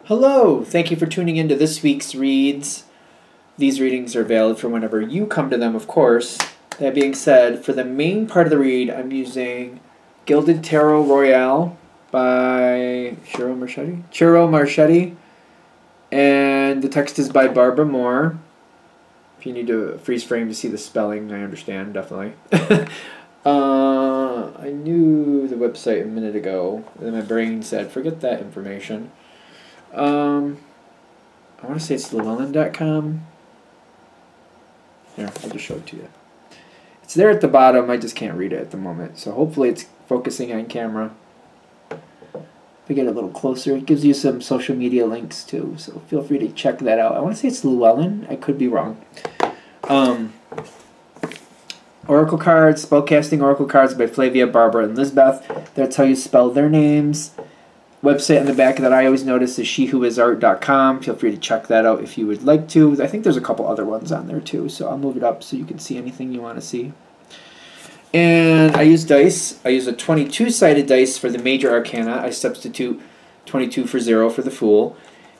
Hello! Thank you for tuning in to this week's reads. These readings are valid for whenever you come to them, of course. That being said, for the main part of the read, I'm using Gilded Tarot Royale by Ciro Marchetti. And the text is by Barbara Moore. If you need to freeze frame to see the spelling, I understand, definitely. I knew the website a minute ago, and then my brain said, forget that information. I want to say it's Llewellyn.com. Here, I'll just show it to you. It's there at the bottom, I just can't read it at the moment, so hopefully it's focusing on camera. If I get a little closer, it gives you some social media links too, so feel free to check that out. I want to say it's Llewellyn, I could be wrong. Oracle cards, Spellcasting Oracle cards by Flavia, Barbara, and Lisbeth. That's how you spell their names. Website on the back that I always notice is shewhoisart.com. Feel free to check that out if you would like to. I think there's a couple other ones on there too, so I'll move it up so you can see anything you want to see. And I use dice. I use a 22-sided dice for the major arcana. I substitute 22 for 0 for the Fool.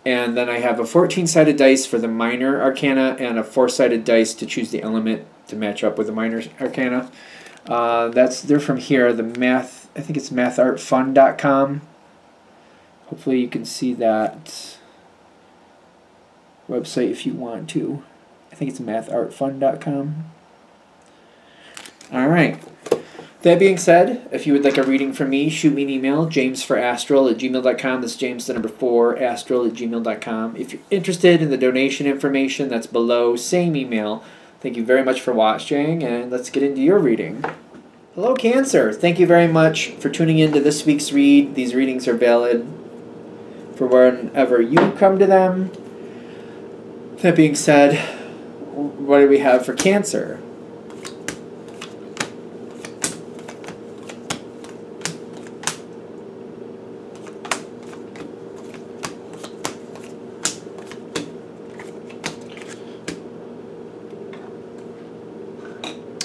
And then I have a 14-sided dice for the minor arcana and a 4-sided dice to choose the element to match up with the minor arcana. They're from here, the math, I think it's mathartfun.com. Hopefully you can see that website if you want to. I think it's mathartfun.com. Alright. That being said, if you would like a reading from me, shoot me an email, jamesforastral@gmail.com. That's James, the number 4, astral@gmail.com. If you're interested in the donation information, that's below, same email. Thank you very much for watching, and let's get into your reading. Hello, Cancer. Thank you very much for tuning in to this week's read. These readings are valid for whenever you come to them. That being said, what do we have for Cancer?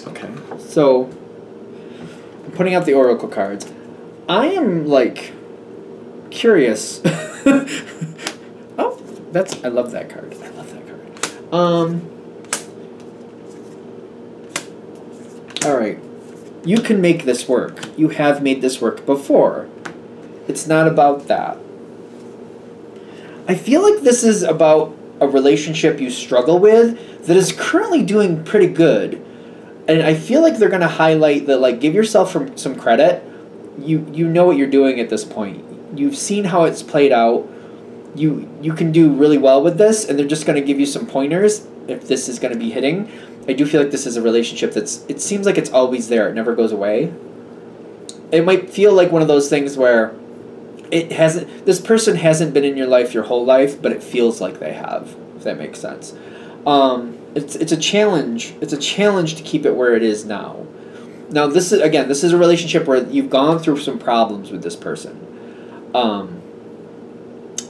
Okay, so I'm putting out the Oracle cards. I am, like, curious. Oh, I love that card. I love that card. Alright. You can make this work. You have made this work before. It's not about that. I feel like this is about a relationship you struggle with that is currently doing pretty good. And I feel like they're going to highlight that, like, give yourself some credit. You know what you're doing at this point. You've seen how it's played out. You can do really well with this, and they're just going to give you some pointers if this is going to be hitting. I do feel like this is a relationship it seems like it's always there. It never goes away. It might feel like one of those things where this person hasn't been in your life your whole life, but it feels like they have, if that makes sense. It's a challenge. It's a challenge to keep it where it is now. Now, this is a relationship where you've gone through some problems with this person.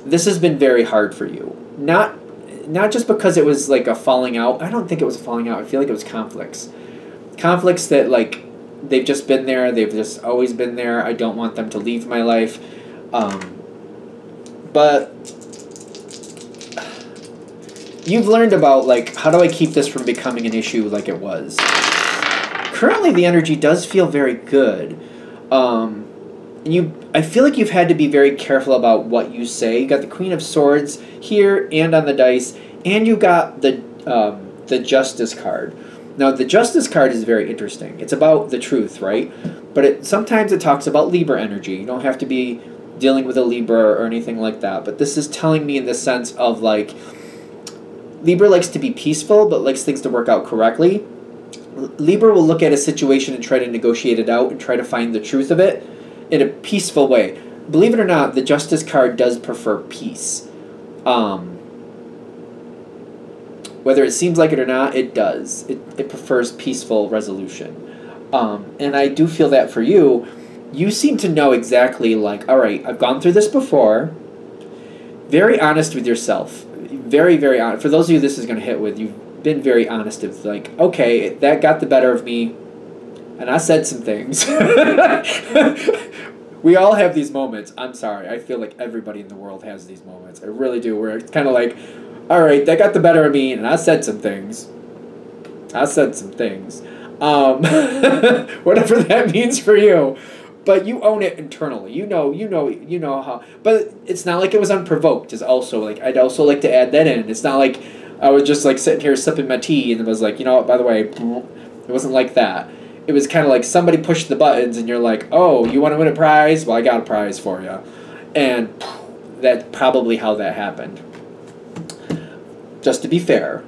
This has been very hard for you. Not just because it was like a falling out. I don't think it was a falling out. I feel like it was conflicts. Conflicts that, like, they've just been there. They've just always been there. I don't want them to leave my life. But you've learned about, like, how do I keep this from becoming an issue like it was? Currently, the energy does feel very good. I feel like you've had to be very careful about what you say. You got the Queen of Swords here and on the dice, and you got the Justice card. Now, the Justice card is very interesting. It's about the truth, right? But sometimes it talks about Libra energy. You don't have to be dealing with a Libra or anything like that. But this is telling me in the sense of, like, Libra likes to be peaceful, but likes things to work out correctly. Libra will look at a situation and try to negotiate it out and try to find the truth of it in a peaceful way. Believe it or not, the Justice card does prefer peace. Whether it seems like it or not, it does. It prefers peaceful resolution. And I do feel that for you. You seem to know exactly, like, all right, I've gone through this before. Very honest with yourself. Very, very honest. For those of you this is going to hit with, you've been very honest of, like, okay, that got the better of me, and I said some things. We all have these moments. I'm sorry. I feel like everybody in the world has these moments. I really do. Where it's kind of like, all right, that got the better of me, and I said some things. Whatever that means for you. But you own it internally. You know how. But it's not like it was unprovoked. Is also like I'd also like to add that in. It's not like I was just like sitting here sipping my tea and it was like, you know what, by the way, it wasn't like that. It was kind of like somebody pushed the buttons and you're like, oh, you want to win a prize? Well, I got a prize for you. And that's probably how that happened. Just to be fair.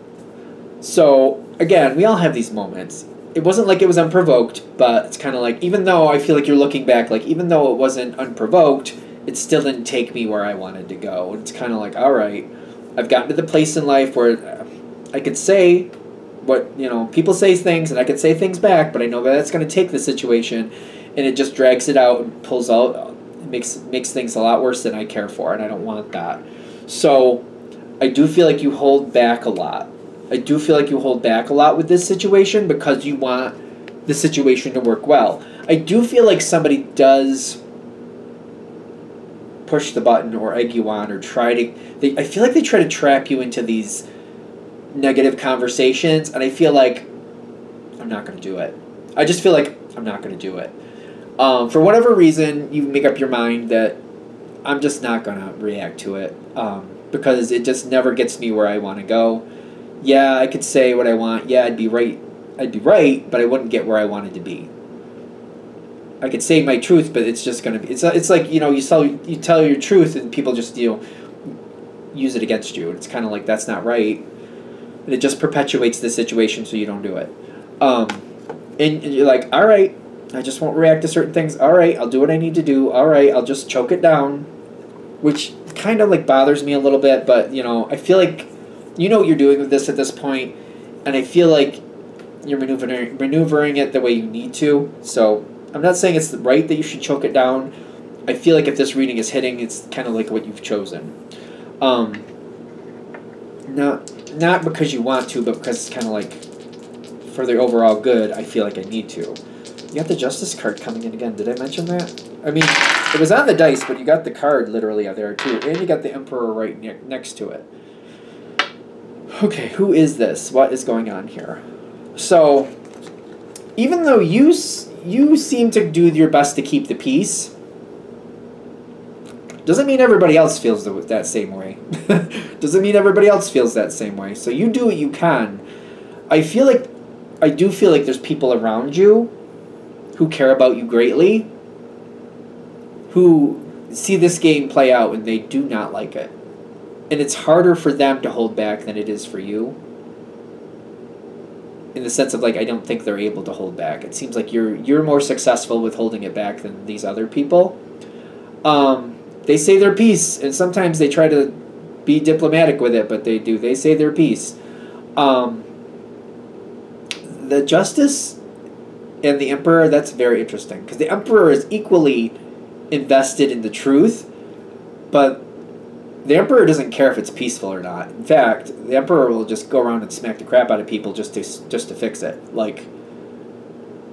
So, again, we all have these moments. It wasn't like it was unprovoked, but it's kind of like, even though I feel like you're looking back, like, even though it wasn't unprovoked, it still didn't take me where I wanted to go. And it's kind of like, all right, I've gotten to the place in life where I could say what, people say things, and I could say things back, but I know that that's going to take the situation, and it just drags it out and pulls out, makes things a lot worse than I care for, and I don't want that. So, I do feel like you hold back a lot. I do feel like you hold back a lot with this situation because you want the situation to work well. I do feel like somebody does push the button or egg you on or I feel like they try to trap you into these negative conversations, and I feel like I'm not going to do it. I just feel like I'm not going to do it. For whatever reason, you make up your mind that I'm just not going to react to it because it just never gets me where I want to go. Yeah, I could say what I want. Yeah, I'd be right, but I wouldn't get where I wanted to be. I could say my truth, but it's just gonna be. It's like you tell your truth, and people just use it against you. It's kind of like that's not right, and it just perpetuates the situation, so you don't do it. And you're like, all right, I just won't react to certain things. All right, I'll do what I need to do. All right, I'll just choke it down, which kind of like bothers me a little bit. But I feel like. You know what you're doing with this at this point, and I feel like you're maneuvering it the way you need to. So I'm not saying it's right that you should choke it down. I feel like if this reading is hitting, it's kind of like what you've chosen. Not because you want to, but because it's kind of like for the overall good, I feel like I need to. You got the Justice card coming in again. Did I mention that? I mean, it was on the dice, but you got the card literally out there too, and you got the Emperor right next to it. Okay, who is this? What is going on here? So, even though you seem to do your best to keep the peace, doesn't mean everybody else feels that same way. Doesn't mean everybody else feels that same way. So you do what you can. I do feel like there's people around you who care about you greatly, who see this game play out and they do not like it. And it's harder for them to hold back than it is for you. In the sense of, like, I don't think they're able to hold back. It seems like you're more successful with holding it back than these other people. They say their piece, and sometimes they try to be diplomatic with it, but they do. They say their piece. The Justice and the Emperor, that's very interesting. Because the Emperor is equally invested in the truth, but the Emperor doesn't care if it's peaceful or not. In fact, the Emperor will just go around and smack the crap out of people just to fix it. Like,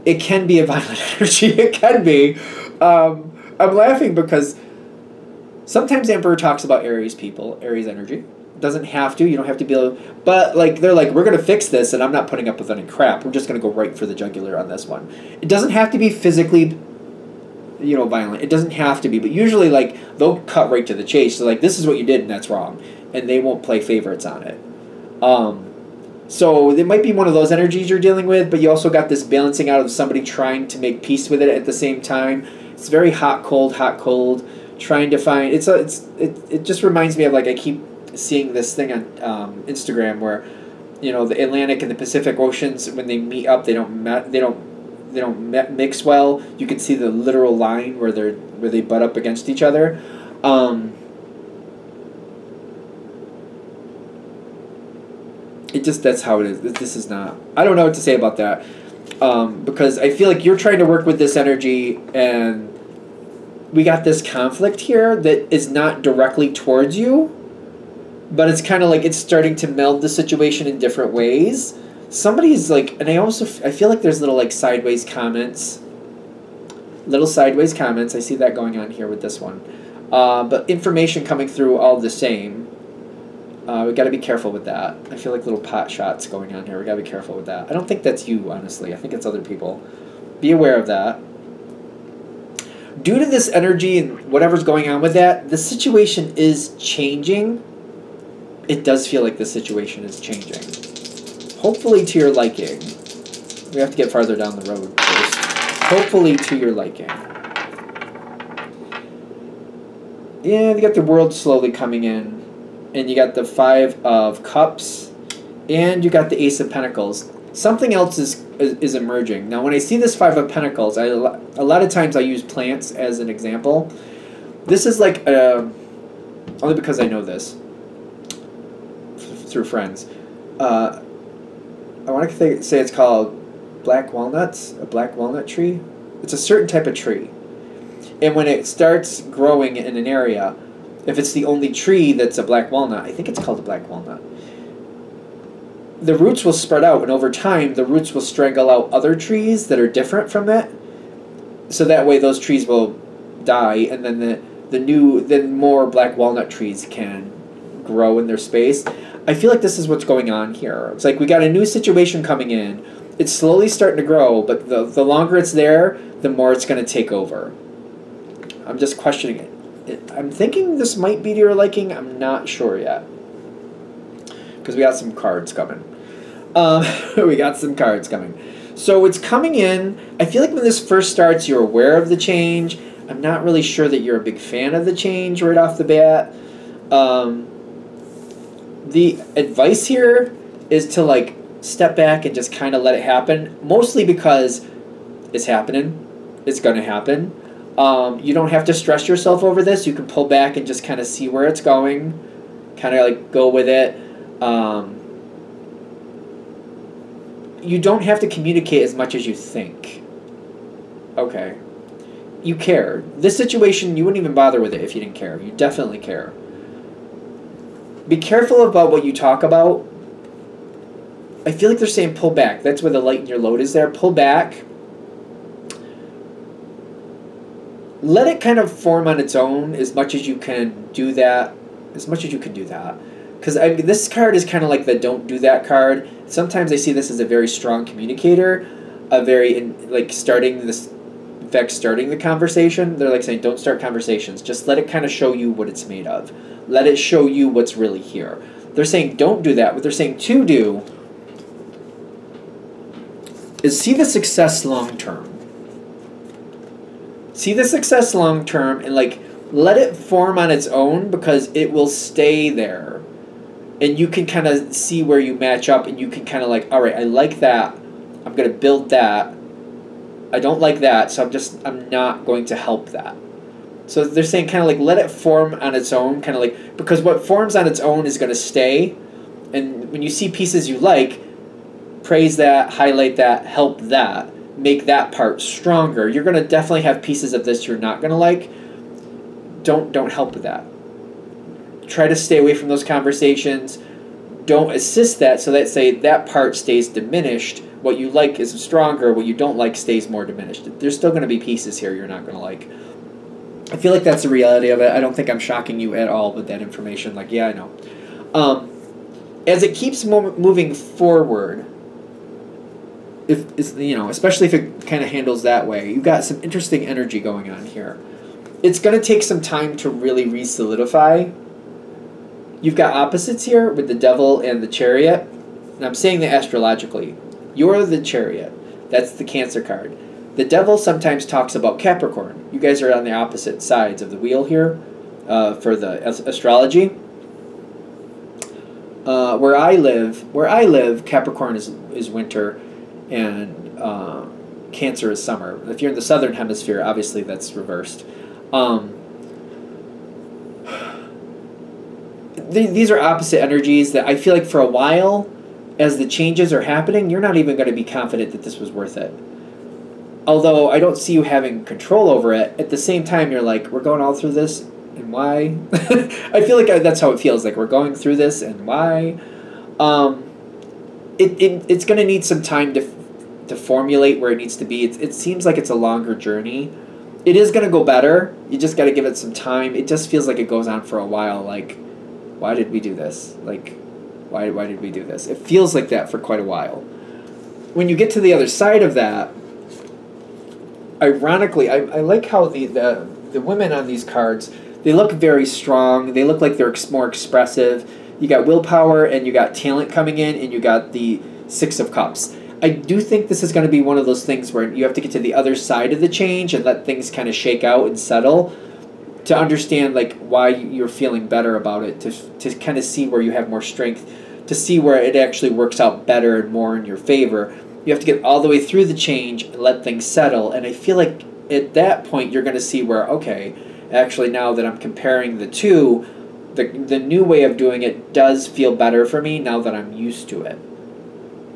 it can be a violent energy. It can be. I'm laughing because sometimes the Emperor talks about Aries people, Aries energy. Doesn't have to. You don't have to be able... But, like, they're like, we're going to fix this, and I'm not putting up with any crap. We're just going to go right for the jugular on this one. It doesn't have to be physically... violent. It doesn't have to be, but usually, like, they'll cut right to the chase. So, like, this is what you did, and that's wrong. And they won't play favorites on it. So, it might be one of those energies you're dealing with, but you also got this balancing out of somebody trying to make peace with it at the same time. It's very hot, cold, trying to find... It just reminds me of, like, I keep seeing this thing on Instagram where, the Atlantic and the Pacific Oceans, when they meet up, they don't mix well. You can see the literal line where they butt up against each other. That's how it is. This is not... I don't know what to say about that. Because I feel like you're trying to work with this energy, and we got this conflict here that is not directly towards you, but it's kind of like it's starting to meld the situation in different ways. Somebody's like, and I feel like there's little like sideways comments Little sideways comments. I see that going on here with this one. But information coming through all the same. We got to be careful with that. I feel like little pot shots going on here. We got to be careful with that. I don't think that's you, honestly. I think it's other people. Be aware of that. Due to this energy and whatever's going on with that, the situation is changing. It does feel like the situation is changing. Hopefully to your liking. We have to get farther down the road first. Hopefully to your liking. Yeah, you got the World slowly coming in. And you got the Five of Cups. And you got the Ace of Pentacles. Something else is emerging. Now, when I see this Five of Pentacles, a lot of times I use plants as an example. This is like, only because I know this through friends. I want to say it's called black walnuts, a black walnut tree. It's a certain type of tree. And when it starts growing in an area, if it's the only tree that's a black walnut, I think it's called a black walnut, the roots will spread out, and over time, the roots will strangle out other trees that are different from it. So that way, those trees will die, and then then more black walnut trees can grow in their space. I feel like this is what's going on here. It's like we got a new situation coming in. It's slowly starting to grow, but the longer it's there, the more it's going to take over. I'm just questioning it. I'm thinking this might be to your liking. I'm not sure yet. Because we got some cards coming. We got some cards coming. So it's coming in. I feel like when this first starts, you're aware of the change. I'm not really sure that you're a big fan of the change right off the bat. The advice here is to like step back and just kind of let it happen. Mostly because it's happening. It's going to happen. You don't have to stress yourself over this. You can pull back and just kind of see where it's going. Kind of like go with it. You don't have to communicate as much as you think. Okay. You care. This situation, you wouldn't even bother with it if you didn't care. You definitely care. Be careful about what you talk about. I feel like they're saying pull back. That's where the lighten your load is there. Pull back. Let it kind of form on its own as much as you can do that. As much as you can do that. Because this card is kind of like the don't do that card. Sometimes I see this as a very strong communicator. Starting the conversation. They're like saying don't start conversations. Just let it kind of show you what it's made of. Let it show you what's really here. They're saying don't do that. What they're saying to do is see the success long term. See the success long term and like let it form on its own because it will stay there. And you can kind of see where you match up and you can kind of like, all right, I like that. I'm going to build that. I don't like that, so I'm not going to help that. So they're saying kind of like let it form on its own, kind of like, because what forms on its own is going to stay. And when you see pieces you like, praise that, highlight that, help that, make that part stronger. You're going to definitely have pieces of this you're not going to like. Don't help with that. Try to stay away from those conversations. Don't assist that so that say that part stays diminished. What you like is stronger. What you don't like stays more diminished. There's still going to be pieces here you're not going to like. I feel like that's the reality of it. I don't think I'm shocking you at all with that information. Like, yeah, I know. As it keeps moving forward, especially if it kind of handles that way, you've got some interesting energy going on here. It's going to take some time to really re-solidify. You've got opposites here with the Devil and the Chariot. And I'm saying that astrologically. You're the Chariot. That's the Cancer card. The Devil sometimes talks about Capricorn. You guys are on the opposite sides of the wheel here for the astrology. Where I live, Capricorn is winter and Cancer is summer. If you're in the southern hemisphere, obviously that's reversed. These are opposite energies that I feel like for a while, as the changes are happening, you're not even going to be confident that this was worth it. Although I don't see you having control over it, at the same time you're like, we're going all through this, and why? I feel like that's how it feels, like we're going through this, and why? It's going to need some time to formulate where it needs to be. It seems like it's a longer journey. It is going to go better. You just got to give it some time. It just feels like it goes on for a while. Like, why did we do this? Like, why did we do this? It feels like that for quite a while. When you get to the other side of that, ironically, I like how the women on these cards, they look very strong. They look like they're more expressive. You got willpower and you got talent coming in, and you got the Six of Cups. I do think this is going to be one of those things where you have to get to the other side of the change and let things kind of shake out and settle to understand like why you're feeling better about it, to kind of see where you have more strength, to see where it actually works out better and more in your favor. You have to get all the way through the change and let things settle. And I feel like at that point you're going to see where, okay, actually now that I'm comparing the two, the new way of doing it does feel better for me now that I'm used to it.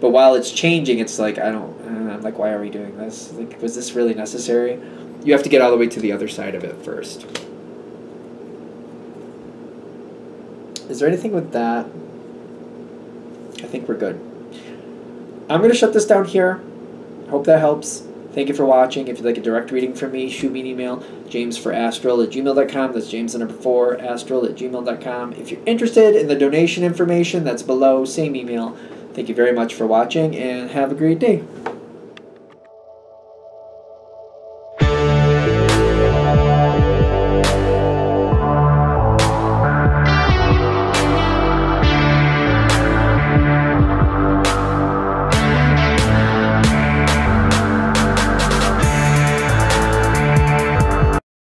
But while it's changing, it's like, I'm like, why are we doing this? Like, was this really necessary? You have to get all the way to the other side of it first. Is there anything with that? I think we're good. I'm going to shut this down here. Hope that helps. Thank you for watching. If you'd like a direct reading from me, shoot me an email, jamesforastral@gmail.com. That's James the number 4, astral@gmail.com. If you're interested in the donation information, that's below, same email. Thank you very much for watching, and have a great day.